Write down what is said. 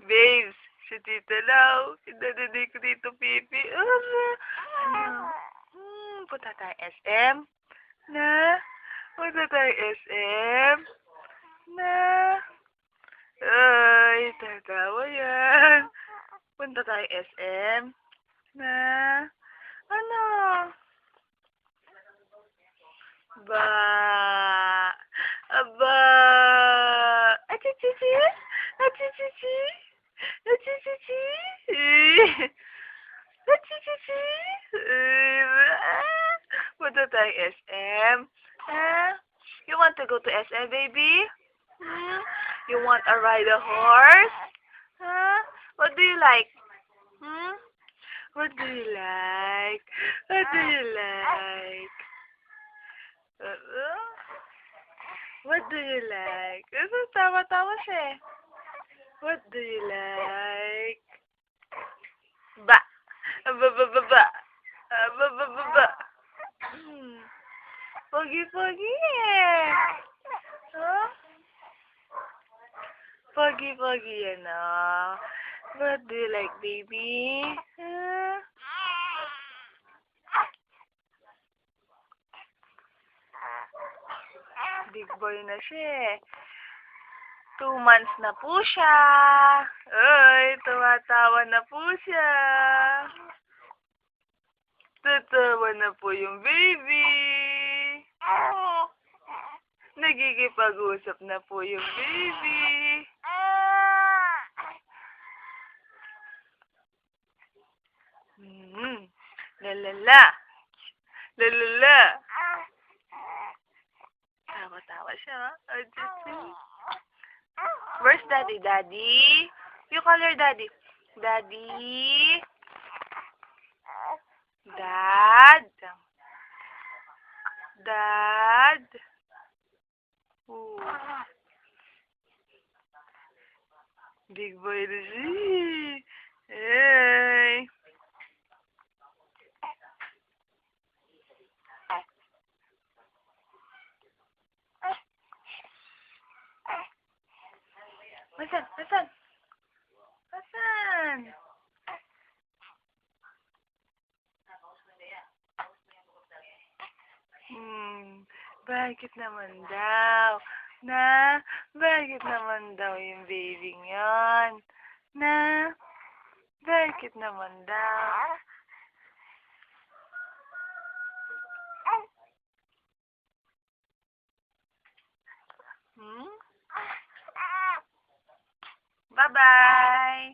Babes, si Tita Lau. Idadidig ko dito, Pipi. Ano? Punta tayo SM? Na? Punta tayo SM? Na? Ay, tatawa yan. Punta tayo SM? Na? Ano? Ba? Aba? Achichichi? Achichichi? Achichichi? Achichichi? Punta tayo SM? You want to go to SM, baby? You want to ride a horse? What do you like? What do you like? What do you like? What do you like? Tawa-tawa siya eh. What do you like? Ba. Ba. Ba. Pogi-pogi eh. Huh? Pogi-pogi yan oh. What do you like, baby? Big boy na siya eh. 2 months na po siya. Ay, tumatawa na po siya. Tatawa na po yung baby. Nagigipag-usap na po yung baby. Lalala. Lalala. Tawa-tawa siya. Where's Daddy? Daddy? You call your Daddy. Daddy? Dad? Dad? Ooh. Big boy na siya. Hey. Asan? Asan? Asan? Bakit naman daw? Bakit naman daw yung baby yon? Bakit naman daw? Bye-bye!